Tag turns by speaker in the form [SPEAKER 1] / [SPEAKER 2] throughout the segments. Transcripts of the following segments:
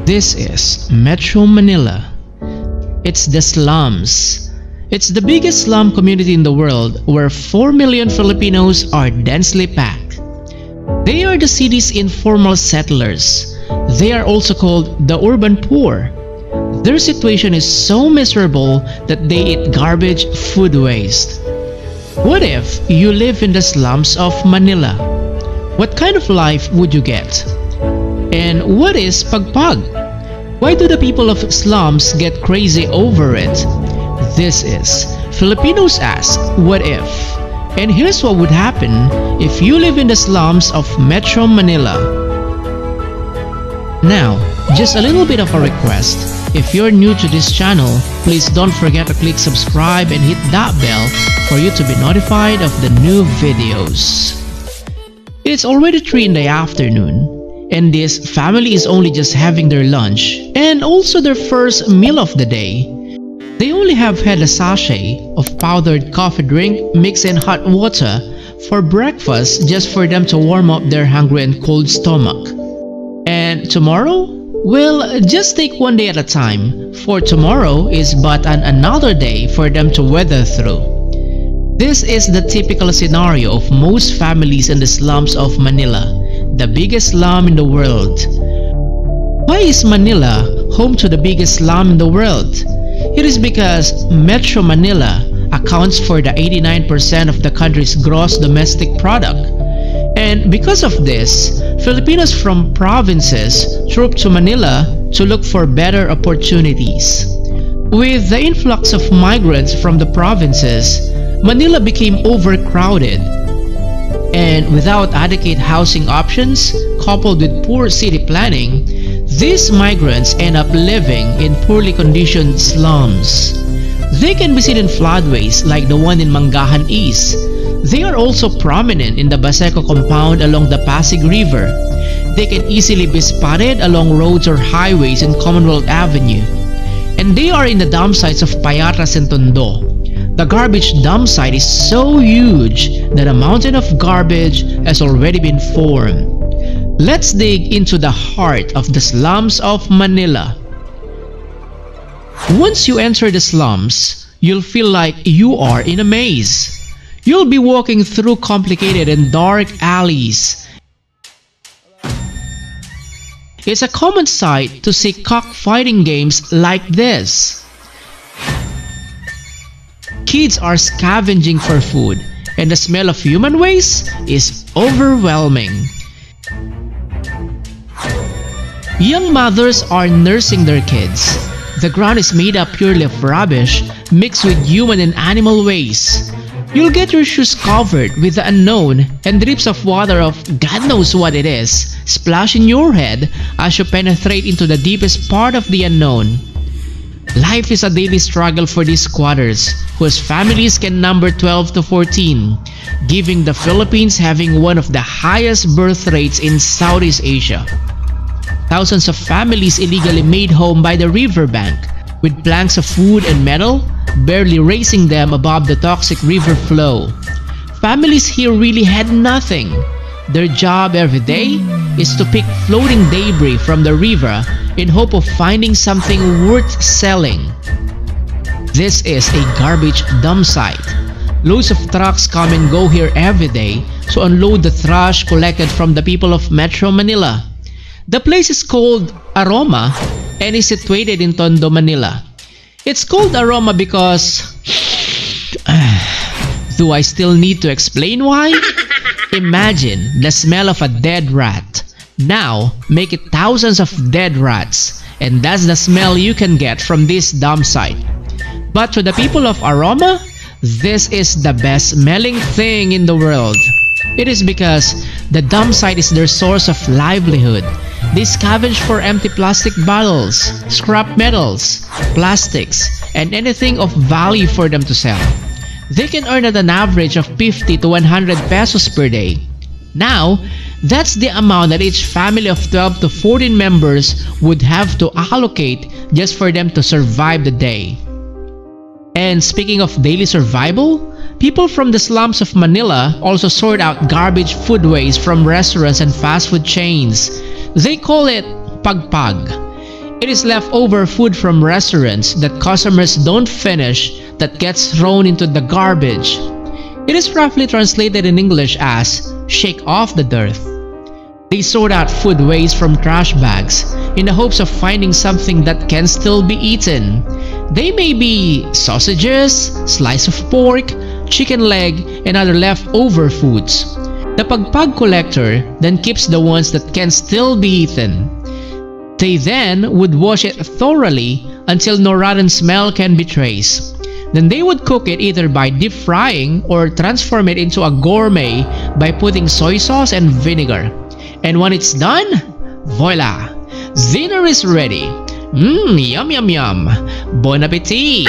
[SPEAKER 1] This is Metro Manila. It's the slums. It's the biggest slum community in the world where 4 million Filipinos are densely packed. They are the city's informal settlers. They are also called the urban poor. Their situation is so miserable that they eat garbage food waste. What if you live in the slums of Manila? What kind of life would you get? And what is PAGPAG? Why do the people of slums get crazy over it? This is Filipinos Ask What If? And here's what would happen if you live in the slums of Metro Manila. Now, just a little bit of a request. If you're new to this channel, please don't forget to click subscribe and hit that bell for you to be notified of the new videos. It's already 3 in the afternoon, and this family is only just having their lunch and also their first meal of the day. They only have had a sachet of powdered coffee drink mixed in hot water for breakfast just for them to warm up their hungry and cold stomach. And tomorrow? Well, just take one day at a time, for tomorrow is but another day for them to weather through. This is the typical scenario of most families in the slums of Manila, the biggest slum in the world. Why is Manila home to the biggest slum in the world? It is because Metro Manila accounts for the 89% of the country's gross domestic product. And because of this, Filipinos from provinces troop to Manila to look for better opportunities. With the influx of migrants from the provinces, Manila became overcrowded. And without adequate housing options, coupled with poor city planning, these migrants end up living in poorly conditioned slums. They can be seen in floodways like the one in Mangahan East. They are also prominent in the Baseco compound along the Pasig River. They can easily be spotted along roads or highways in Commonwealth Avenue. And they are in the dump sites of Payatas and Tondo. The garbage dump site is so huge that a mountain of garbage has already been formed. Let's dig into the heart of the slums of Manila. Once you enter the slums, you'll feel like you are in a maze. You'll be walking through complicated and dark alleys. It's a common sight to see cockfighting games like this. Kids are scavenging for food, and the smell of human waste is overwhelming. Young mothers are nursing their kids. The ground is made up purely of rubbish mixed with human and animal waste. You'll get your shoes covered with the unknown, and drips of water of God knows what it is splash in your head as you penetrate into the deepest part of the unknown. Life is a daily struggle for these squatters, whose families can number 12 to 14, giving the Philippines having one of the highest birth rates in Southeast Asia. Thousands of families illegally made home by the riverbank, with planks of wood and metal barely raising them above the toxic river flow. Families here really had nothing. Their job every day is to pick floating debris from the river in hope of finding something worth selling. This is a garbage dump site. Loads of trucks come and go here every day to unload the trash collected from the people of Metro Manila. The place is called Aroma and is situated in Tondo, Manila. It's called Aroma because... do I still need to explain why? Imagine the smell of a dead rat. Now, make it thousands of dead rats, and that's the smell you can get from this dump site. But to the people of Aroma, this is the best smelling thing in the world. It is because the dump site is their source of livelihood. They scavenge for empty plastic bottles, scrap metals, plastics, and anything of value for them to sell. They can earn at an average of 50 to 100 pesos per day. Now, that's the amount that each family of 12 to 14 members would have to allocate just for them to survive the day. And speaking of daily survival, people from the slums of Manila also sort out garbage food waste from restaurants and fast food chains. They call it PAGPAG. It is leftover food from restaurants that customers don't finish that gets thrown into the garbage. It is roughly translated in English as shake off the dirt. They sort out food waste from trash bags in the hopes of finding something that can still be eaten. They may be sausages, slice of pork, chicken leg, and other leftover foods. The PAGPAG collector then keeps the ones that can still be eaten. They then would wash it thoroughly until no rotten smell can be traced. Then they would cook it either by deep frying or transform it into a gourmet by putting soy sauce and vinegar. And when it's done, voila! Dinner is ready! Yum yum yum! Bon appetit!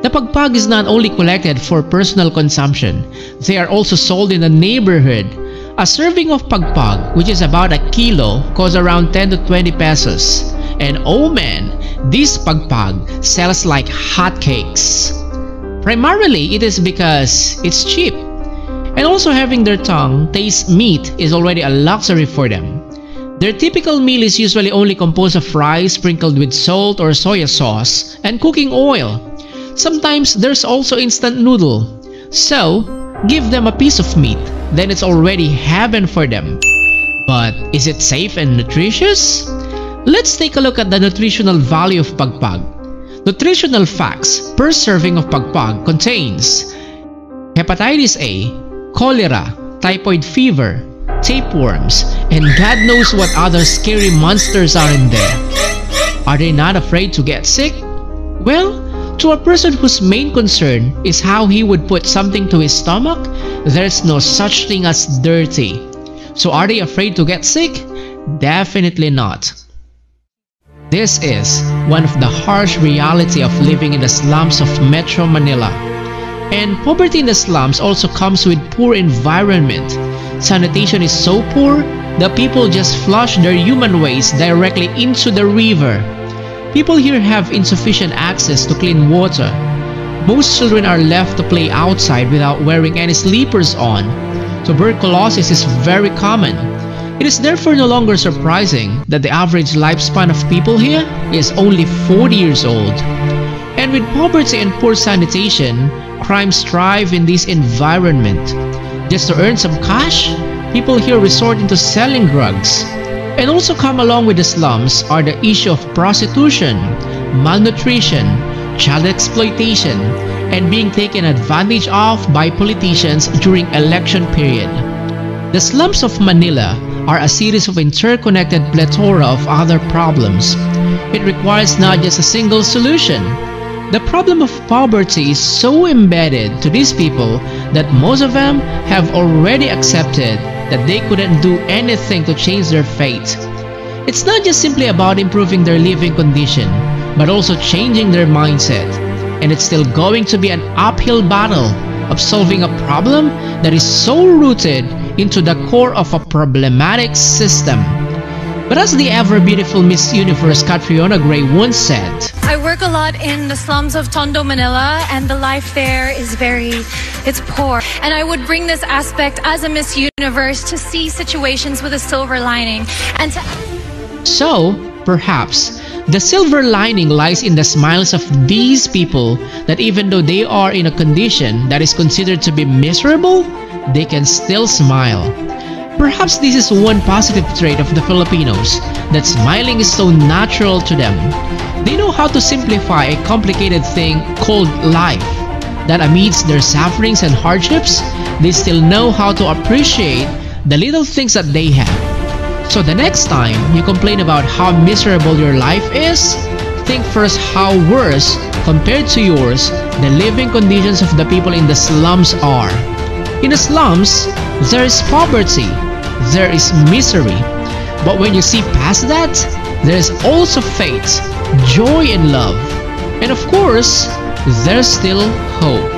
[SPEAKER 1] The PAGPAG is not only collected for personal consumption, they are also sold in the neighborhood. A serving of PAGPAG, which is about a kilo, costs around 10 to 20 pesos. And oh man, this PAGPAG sells like hotcakes. Primarily, it is because it's cheap. And also having their tongue taste meat is already a luxury for them. Their typical meal is usually only composed of rice sprinkled with salt or soy sauce and cooking oil. Sometimes there's also instant noodle. So, give them a piece of meat, then it's already heaven for them. But is it safe and nutritious? Let's take a look at the nutritional value of PAGPAG. Nutritional facts per serving of PAGPAG contains hepatitis A, cholera, typhoid fever, tapeworms, and God knows what other scary monsters are in there. Are they not afraid to get sick? Well, to a person whose main concern is how he would put something to his stomach, there's no such thing as dirty. So are they afraid to get sick? Definitely not. This is one of the harsh reality of living in the slums of Metro Manila. And poverty in the slums also comes with poor environment. Sanitation is so poor, the people just flush their human waste directly into the river. People here have insufficient access to clean water. Most children are left to play outside without wearing any slippers on. Tuberculosis is very common. It is therefore no longer surprising that the average lifespan of people here is only 40 years old. And with poverty and poor sanitation, crime strive in this environment. Just to earn some cash, people here resort into selling drugs. And also come along with the slums are the issue of prostitution, malnutrition, child exploitation, and being taken advantage of by politicians during election period. The slums of Manila are a series of interconnected plethora of other problems. It requires not just a single solution. The problem of poverty is so embedded to these people that most of them have already accepted that they couldn't do anything to change their fate. It's not just simply about improving their living condition, but also changing their mindset. And it's still going to be an uphill battle of solving a problem that is so rooted into the core of a problematic system. But as the ever-beautiful Miss Universe Catriona Gray once said,
[SPEAKER 2] I work a lot in the slums of Tondo, Manila, and the life there is it's poor. And I would bring this aspect as a Miss Universe to see situations with a silver lining.
[SPEAKER 1] So, perhaps, the silver lining lies in the smiles of these people that even though they are in a condition that is considered to be miserable, they can still smile. Perhaps this is one positive trait of the Filipinos, that smiling is so natural to them. They know how to simplify a complicated thing called life, that amidst their sufferings and hardships, they still know how to appreciate the little things that they have. So the next time you complain about how miserable your life is, think first how worse, compared to yours, the living conditions of the people in the slums are. In the slums, there is poverty, there is misery, but when you see past that, there is also faith, joy and love, and of course, there's still hope.